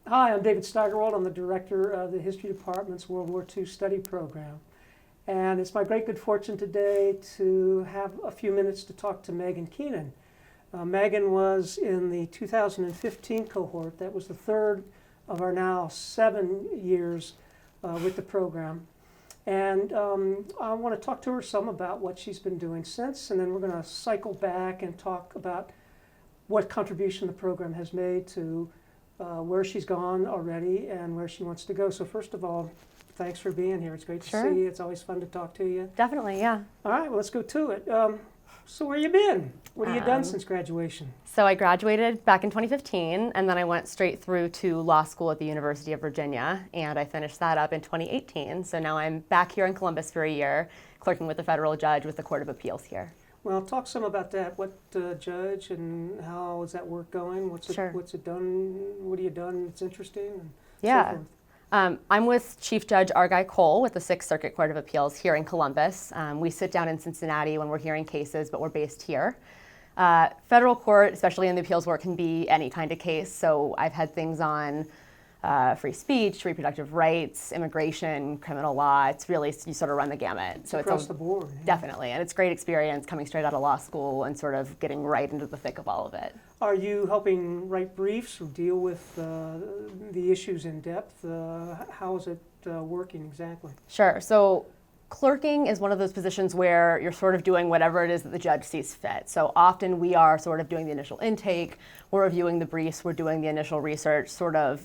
Hi, I'm David Steigerwald. I'm the director of the History Department's World War II Study Program. And it's my great good fortune today to have a few minutes to talk to Megan Keenan. Megan was in the 2015 cohort. That was the third of our now 7 years with the program. And I want to talk to her some about what she's been doing since, and then we're going to cycle back and talk about what contribution the program has made to where she's gone already and where she wants to go. So first of all, thanks for being here. It's great to see you. It's always fun to talk to you. Definitely, yeah. All right, well, let's go to it. So where you been? What have you done since graduation? So I graduated back in 2015, and then I went straight through to law school at the University of Virginia, and I finished that up in 2018. So now I'm back here in Columbus for a year, clerking with a federal judge with the Court of Appeals here. Well, talk some about that. What judge and how is that work going? What's it done? What have you done that's interesting? And yeah. So forth. I'm with Chief Judge Argyll Cole with the Sixth Circuit Court of Appeals here in Columbus. We sit down in Cincinnati when we're hearing cases, but we're based here. Federal court, especially in the appeals work, can be any kind of case. So I've had things on free speech, reproductive rights, immigration, criminal law. It's really, you sort of run the gamut. So across the board. Yeah. Definitely. And it's great experience coming straight out of law school and sort of getting right into the thick of all of it. Are you helping write briefs or deal with the issues in depth? How is it working exactly? Sure. So clerking is one of those positions where you're sort of doing whatever it is that the judge sees fit. So often we are sort of doing the initial intake, we're reviewing the briefs, we're doing the initial research, sort of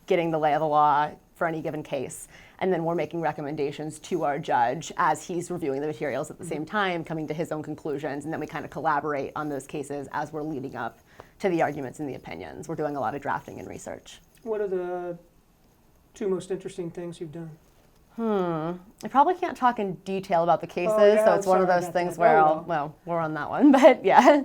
getting the lay of the law for any given case. And then we're making recommendations to our judge as he's reviewing the materials at the same time, coming to his own conclusions, and then we kind of collaborate on those cases as we're leading up to the arguments and the opinions. We're doing a lot of drafting and research. What are the two most interesting things you've done? I probably can't talk in detail about the cases, so it's one of those things where we're on that one, but yeah.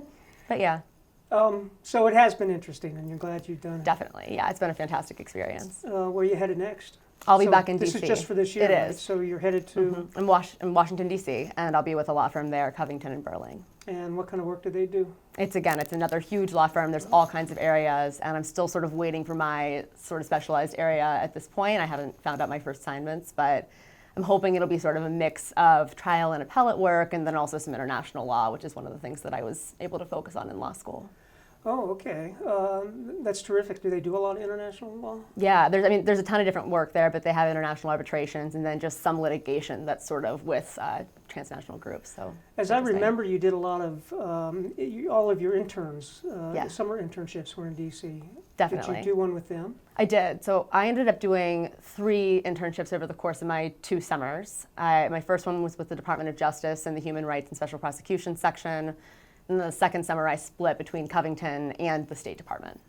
So it has been interesting, and you're glad you've done it. Definitely, yeah. It's been a fantastic experience. Where are you headed next? I'll be back in D.C. This is just for this year, It right? is. So you're headed to... in Washington, D.C., and I'll be with a law firm there, Covington and Burling. And what kind of work do they do? It's another huge law firm. There's all kinds of areas, and I'm still sort of waiting for my sort of specialized area at this point. I haven't found out my first assignments, but I'm hoping it'll be sort of a mix of trial and appellate work, and then also some international law, which is one of the things that I was able to focus on in law school. Oh, okay. That's terrific. Do they do a lot of international law? Yeah, there's a ton of different work there, but they have international arbitrations and then just some litigation that's sort of with transnational groups. So, as I remember, you did a lot of all of your interns. Summer internships were in D.C. Definitely. Did you do one with them? I did. So I ended up doing 3 internships over the course of my 2 summers. My first one was with the Department of Justice and the Human Rights and Special Prosecution section. And the second summer I split between Covington and the State Department.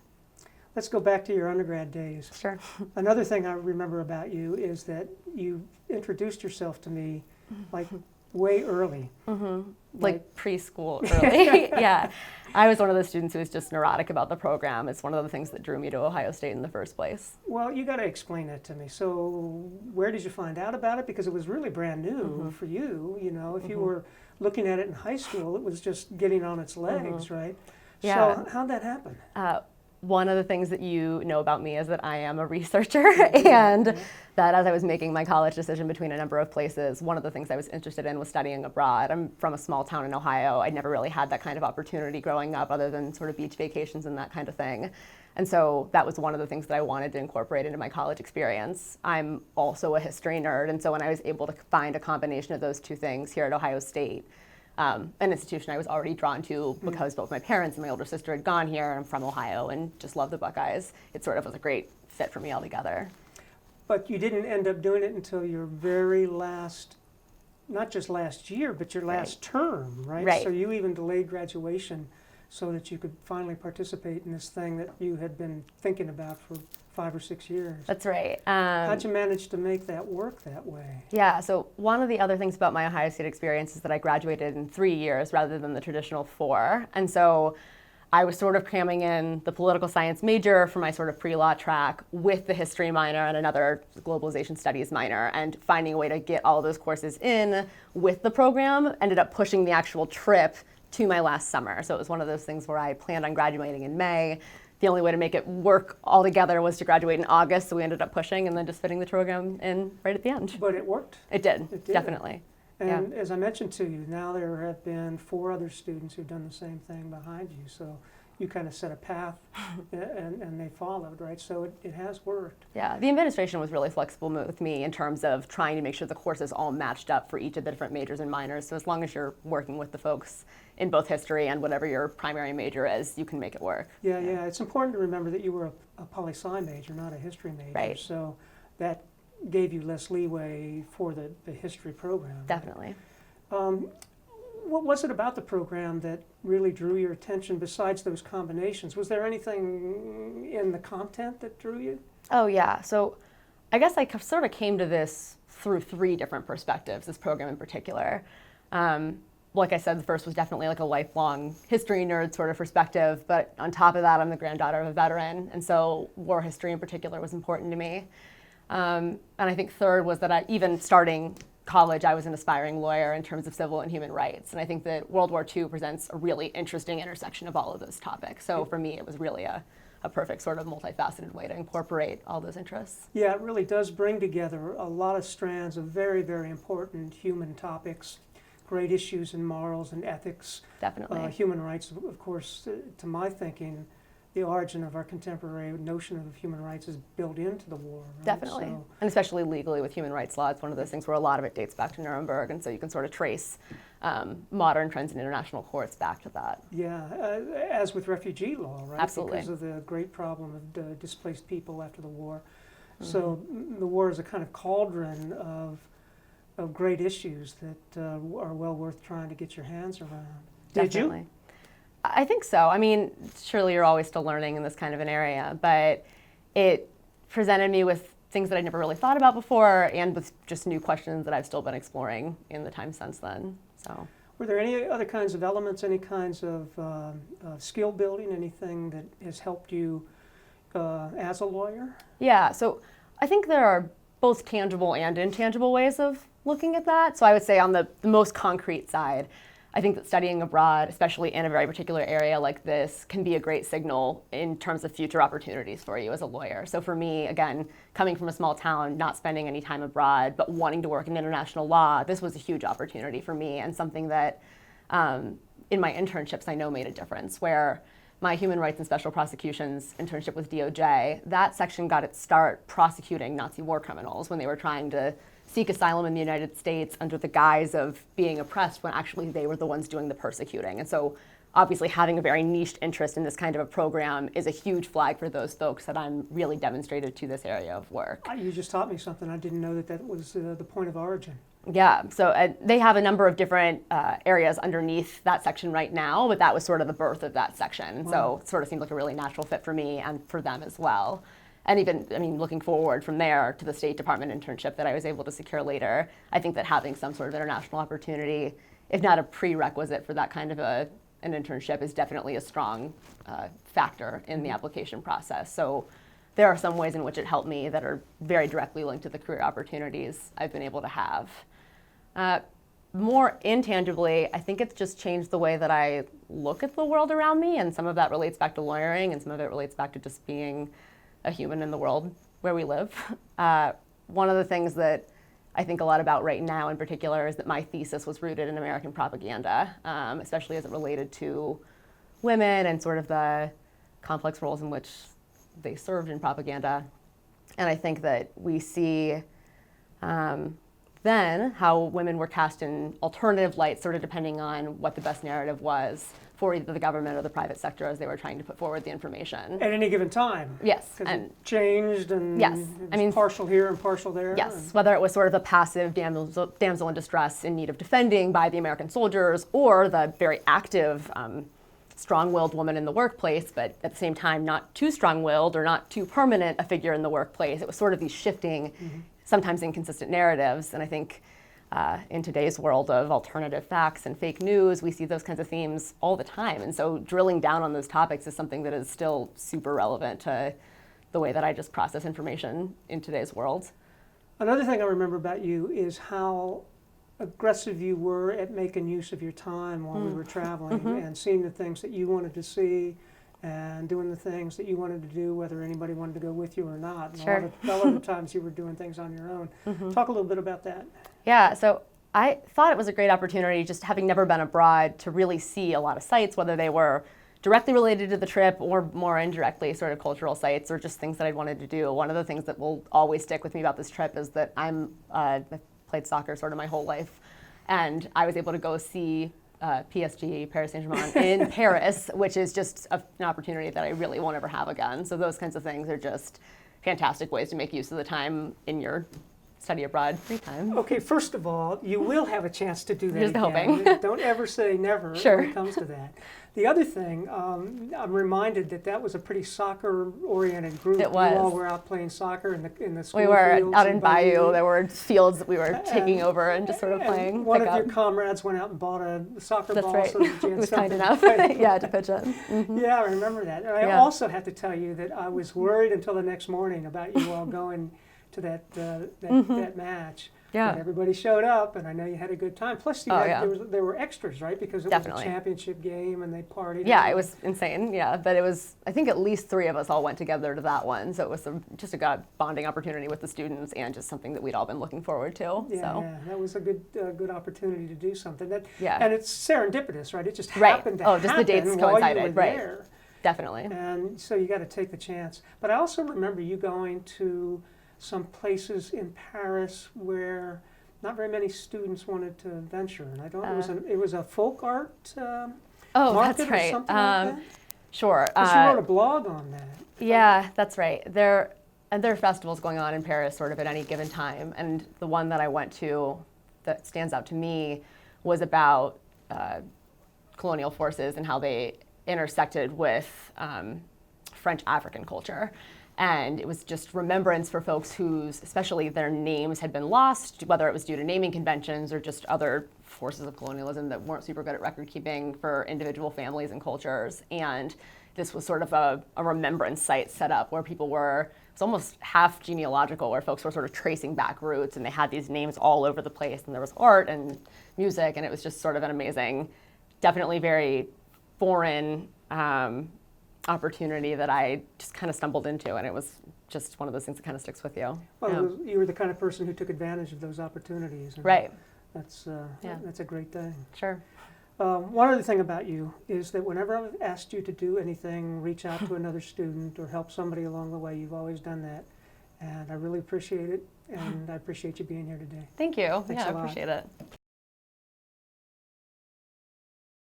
Let's go back to your undergrad days. Sure. Another thing I remember about you is that you introduced yourself to me like way early. Like preschool early. Yeah. I was one of those students who was just neurotic about the program. It's one of the things that drew me to Ohio State in the first place. Well, you got to explain that to me. So where did you find out about it? Because it was really brand new for you. You know, if you were looking at it in high school, it was just getting on its legs, right? Yeah. So how'd that happen? One of the things that you know about me is that I am a researcher, and that as I was making my college decision between a number of places, one of the things I was interested in was studying abroad. I'm from a small town in Ohio. I'd never really had that kind of opportunity growing up other than sort of beach vacations and that kind of thing. And so that was one of the things that I wanted to incorporate into my college experience. I'm also a history nerd, and so when I was able to find a combination of those two things here at Ohio State, an institution I was already drawn to because both my parents and my older sister had gone here, and I'm from Ohio and just love the Buckeyes. It sort of was a great fit for me altogether. But you didn't end up doing it until your very last, not just last year, but your last term, right? Right. So you even delayed graduation so that you could finally participate in this thing that you had been thinking about for 5 or 6 years. That's right. How'd you manage to make that work that way? Yeah, so one of the other things about my Ohio State experience is that I graduated in 3 years rather than the traditional 4. And so I was sort of cramming in the political science major for my sort of pre-law track with the history minor and another globalization studies minor, and finding a way to get all of those courses in with the program ended up pushing the actual trip to my last summer. So it was one of those things where I planned on graduating in May, the only way to make it work all together was to graduate in August, so we ended up pushing and then just fitting the program in right at the end. But it worked. It did, It did. definitely. And as I mentioned to you, now there have been 4 other students who've done the same thing behind you. So you kind of set a path and they followed, right? So it has worked. Yeah, the administration was really flexible with me in terms of trying to make sure the courses all matched up for each of the different majors and minors. So as long as you're working with the folks in both history and whatever your primary major is, you can make it work. Yeah. It's important to remember that you were a poli-sci major, not a history major. Right. So that gave you less leeway for the history program. Definitely. What was it about the program that really drew your attention besides those combinations? Was there anything in the content that drew you? Oh yeah, so I guess I sort of came to this through 3 different perspectives, this program in particular. Like I said, the first was definitely like a lifelong history nerd sort of perspective, but on top of that, I'm the granddaughter of a veteran, and so war history in particular was important to me. And I think third was that even starting college, I was an aspiring lawyer in terms of civil and human rights. And I think that World War II presents a really interesting intersection of all of those topics. So for me, it was really a perfect sort of multifaceted way to incorporate all those interests. Yeah, it really does bring together a lot of strands of very, very important human topics, great issues in morals and ethics. Definitely. Human rights, of course, to my thinking, the origin of our contemporary notion of human rights is built into the war. Right? Definitely. So, and especially legally with human rights law, it's one of those things where a lot of it dates back to Nuremberg, and so you can sort of trace modern trends in international courts back to that. yeah, as with refugee law, right? Absolutely. Because of the great problem of displaced people after the war. So the war is a kind of cauldron of great issues that are well worth trying to get your hands around. Definitely. Did you? I think so. I mean, surely you're always still learning in this kind of an area, but it presented me with things that I'd never really thought about before, and with just new questions that I've still been exploring in the time since then. So, Were there any other kinds of elements, any kinds of skill building, anything that has helped you as a lawyer? yeah, so I think there are both tangible and intangible ways of looking at that. So I would say on the most concrete side, I think that studying abroad, especially in a very particular area like this, can be a great signal in terms of future opportunities for you as a lawyer. So for me, again, coming from a small town, not spending any time abroad, but wanting to work in international law, this was a huge opportunity for me, and something that in my internships I know made a difference, where my human rights and special prosecutions internship with DOJ, that section got its start prosecuting Nazi war criminals when they were trying to seek asylum in the United States under the guise of being oppressed, when actually they were the ones doing the persecuting. And so obviously having a very niched interest in this kind of a program is a huge flag for those folks that I'm really demonstrated to this area of work. You just taught me something. I didn't know that was the point of origin. Yeah, so they have a number of different areas underneath that section right now, but that was sort of the birth of that section. Wow. So it sort of seemed like a really natural fit for me and for them as well. And even, I mean, looking forward from there to the State Department internship that I was able to secure later, I think that having some sort of international opportunity, if not a prerequisite for that kind of an internship, is definitely a strong factor in the application process. So there are some ways in which it helped me that are very directly linked to the career opportunities I've been able to have. More intangibly, I think it's just changed the way that I look at the world around me, and some of that relates back to lawyering, and some of it relates back to just being a human in the world where we live. One of the things that I think a lot about right now in particular is that my thesis was rooted in American propaganda, especially as it related to women and sort of the complex roles in which they served in propaganda. And I think that we see then how women were cast in alternative lights, sort of depending on what the best narrative was for either the government or the private sector as they were trying to put forward the information. At any given time? Yes. Because it changed and yes. it was partial here and partial there? Yes, whether it was sort of the passive damsel in distress in need of defending by the American soldiers, or the very active, strong-willed woman in the workplace, but at the same time not too strong-willed or not too permanent a figure in the workplace. It was sort of these shifting, sometimes inconsistent narratives. And I think in today's world of alternative facts and fake news, we see those kinds of themes all the time. And so drilling down on those topics is something that is still super relevant to the way that I just process information in today's world. Another thing I remember about you is how aggressive you were at making use of your time while we were traveling and seeing the things that you wanted to see and doing the things that you wanted to do, whether anybody wanted to go with you or not. And Sure. a lot of the times you were doing things on your own. Talk a little bit about that. Yeah, so I thought it was a great opportunity, just having never been abroad, to really see a lot of sites, whether they were directly related to the trip or more indirectly sort of cultural sites or just things that I'd wanted to do. One of the things that will always stick with me about this trip is that I've played soccer sort of my whole life, and I was able to go see PSG, Paris Saint-Germain, in Paris, which is just an opportunity that I really won't ever have again. So those kinds of things are just fantastic ways to make use of the time in your study abroad free time. Okay, first of all, you will have a chance to do that Just again. hoping. Don't ever say never Sure. when it comes to that. The other thing, I'm reminded that was a pretty soccer-oriented group. It was. You all were out playing soccer in the school We were fields out and in by the- Bayou. There were fields that we were taking over and just sort of and playing. one pick of your up. comrades went out and bought a soccer That's ball right. so that you had It was kind something enough. to play. Yeah, to pitch in. Mhm. Yeah, I remember that. And I Yeah. also have to tell you that I was worried until the next morning about you all going to that match. Yeah. But everybody showed up, and I know you had a good time. Plus, Oh, yeah. there were extras, right? Because it Definitely. was a championship game, and they partied. Yeah, it was insane. Yeah, but it was, I think at least 3 of us all went together to that one. So it was just a good bonding opportunity with the students and just something that we'd all been looking forward to. Yeah, So. yeah, that was a good opportunity to do something. Yeah. And it's serendipitous, right? It just Right. happened to Oh, just the dates happen while you coincided, were right. there. Definitely. And so you got to take the chance. But I also remember you going to some places in Paris where not very many students wanted to venture, and I don't. It was a folk art Oh, market that's or right. something like that. Sure. 'Cause you wrote a blog on that. Yeah, that's right. There are festivals going on in Paris sort of at any given time, and the one that I went to that stands out to me was about colonial forces and how they intersected with French African culture. And it was just remembrance for folks whose, especially their names had been lost, whether it was due to naming conventions or just other forces of colonialism that weren't super good at record keeping for individual families and cultures. And this was sort of a remembrance site set up where people were, it's almost half genealogical, where folks were sort of tracing back roots, and they had these names all over the place, and there was art and music, and it was just sort of an amazing, definitely very foreign opportunity that I just kind of stumbled into, and it was just one of those things that kind of sticks with you. Well, you were the kind of person who took advantage of those opportunities. And Right. That's Yeah. that's a great thing. Sure. One other thing about you is that whenever I've asked you to do anything, reach out to another student or help somebody along the way, you've always done that. And I really appreciate it, and I appreciate you being here today. Thank you. Thanks Yeah, a I lot. appreciate it.